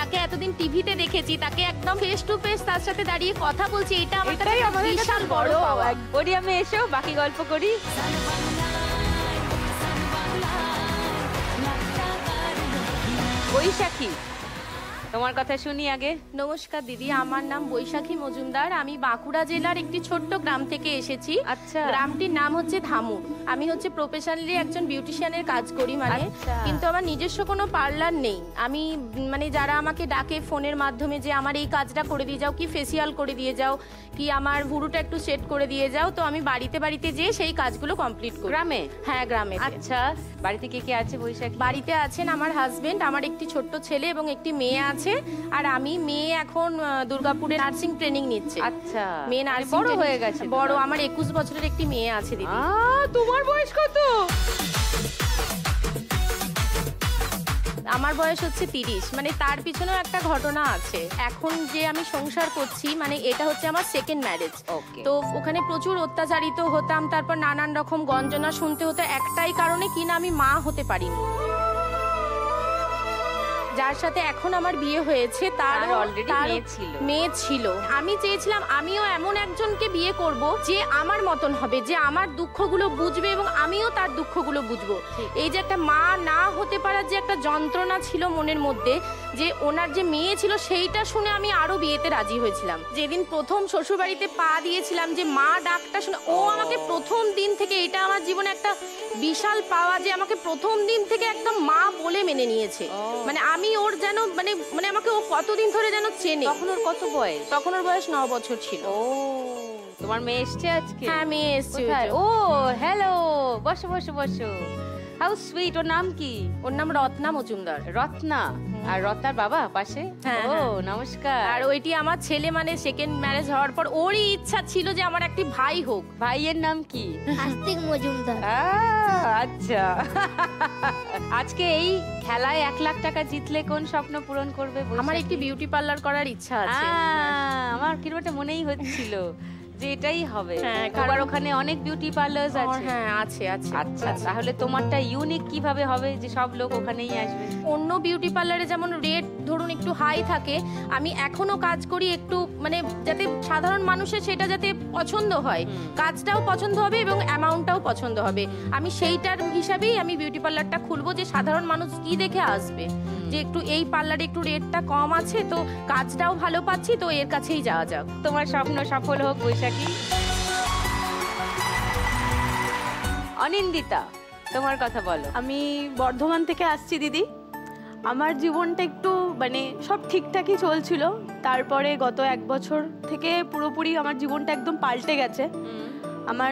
যাকে এতদিন টিভিতে দেখেছি তাকে একদম ফেস টু ফেস তার সাথে দাঁড়িয়ে কথা বলছি, এটা আমার কাছে বিশাল বড় পাওয়া। ওডিয়ামে এসো, বাকি গল্প করি। বৈশাখী, তোমার কথা শুনি আগে। নমস্কার দিদি, আমার নাম বৈশাখী মজুমদার। আমি বাঁকুড়া জেলার একটি ছোট্ট গ্রাম থেকে এসেছি। আচ্ছা। গ্রামটির নাম হচ্ছে ধামুর। আমি হচ্ছে প্রফেশনালি একজন বিউটিশিয়ানের কাজ করি, মানে কিন্তু আমার নিজস্ব কোনো পার্লার নেই। আমি মানে যারা আমাকে ডাকে ফোনের মাধ্যমে যে আমার এই কাজটা করে দিয়ে যাও, কি ফেসিয়াল করে দিয়ে যাও, কি আমার ভুরুটা একটু সেট করে দিয়ে যাও, তো আমি বাড়িতে বাড়িতে যেয়ে সেই কাজগুলো কমপ্লিট করি। গ্রামে? হ্যাঁ, গ্রামে। আচ্ছা, বাড়িতে কে কে আছে বৈশাখী? বাড়িতে আছেন আমার হাজবেন্ড, আমার একটি ছোট্ট ছেলে এবং একটি মেয়ে আছে। আর আমি মেয়ে এখন দুর্গাপুরে নার্সিং ট্রেনিং নিচ্ছে। আচ্ছা, মেয়ে নার্সিং বড় হয়ে গেছে? বড়, আমার 21 বছরের একটি মেয়ে আছে দিদি। তোমার বয়স কত? আমার বয়স হচ্ছে 30। মানে তার পিছনেও একটা ঘটনা আছে। এখন যে আমি সংসার করছি, মানে এটা হচ্ছে আমার সেকেন্ড ম্যারেজ। তো ওখানে প্রচুর অত্যাচারিত হতাম, তারপর নানান রকম গঞ্জনা শুনতে হতো, একটাই কারণে কিনা আমি মা হতে পারিনি। যার সাথে এখন আমার বিয়ে হয়েছে তার অলরেডি মেয়ে ছিল। আমি চেয়েছিলাম আমিও এমন একজনকে বিয়ে করব যে আমার মতন হবে, যে আমার দুঃখগুলো বুঝবে এবং আমিও তার দুঃখগুলো বুঝবো। এই যে একটা মা না হতে পারার যে একটা যন্ত্রণা ছিল মনের মধ্যে, যে ওনার যে মেয়ে ছিল, সেইটা শুনে আমি আরো বিয়েতে রাজি হয়েছিলাম। যেদিন প্রথম শ্বশুরবাড়িতে পা দিয়েছিলাম, যে মা ডাকটা শুনে, ও আমাকে প্রথম দিন থেকে, এটা আমার জীবনে একটা বিশাল পাওয়া যে আমাকে প্রথম দিন থেকে একদম মা বলে মেনে নিয়েছে। মানে আমি ওর যেন মানে মানে আমাকে ও কতদিন ধরে যেন চেনে। তখন ওর কত বয়স? তখন ওর বয়স 9 বছর ছিল। তোমার মেয়ে এসছে আজকে? হ্যাঁ, মেয়ে এসছে। ও হ্যালো, বসো বসো বসো। How sweet. ওর নাম কি? ওর নাম রত্না মজুমদার। রত্না? আর রত্নার বাবা পাশে? ও নমস্কার। আর ওইটি আমার ছেলে, মানে সেকেন্ড ম্যারেজ হওয়ার পর ওরই ইচ্ছা ছিল যে আমার একটি ভাই হোক। ভাইয়ের নাম কি? আস্তিক মজুমদার। আচ্ছা। আজকে এই খেলায় 1 লাখ টাকা জিতলে কোন স্বপ্ন পূরণ করবে? আমার একটি বিউটি পার্লার করার ইচ্ছা আছে। আমার কিরকম একটা মনেই হচ্ছিল যে এটাই হবে। কারণ ওখানে অনেক বিউটি পার্লার আছে। হ্যাঁ, আছে আছে। আচ্ছা, তাহলে তোমারটা ইউনিক কিভাবে হবে যে সব লোক ওখানেই আসবে? অন্য বিউটি পার্লারে যেমন রেট ধরুন একটু হাই থাকে, আমি এখনো কাজ করি একটু মানে যাতে সাধারণ মানুষের সেটা যাতে পছন্দ হয়, কাজটাও পছন্দ হবে এবং অ্যামাউন্টটাও পছন্দ হবে। আমি সেইটার হিসাবেই আমি বিউটি পার্লারটা খুলবো, যে সাধারণ মানুষ কি দেখে আসবে, যে একটু এই পার্লারে একটু রেটটা কম আছে, তো কাজটাও ভালো পাচ্ছি, তো এর কাছেই যাওয়া যাক। তোমার স্বপ্ন সফল হোক বৈশাখী। অনিন্দিতা, তোমার কথা বলো। আমি বর্ধমান থেকে আসছি দিদি। আমার জীবনটা একটু মানে সব ঠিকঠাকই চলছিল, তারপরে গত 1 বছর থেকে পুরোপুরি আমার জীবনটা একদম পাল্টে গেছে। আমার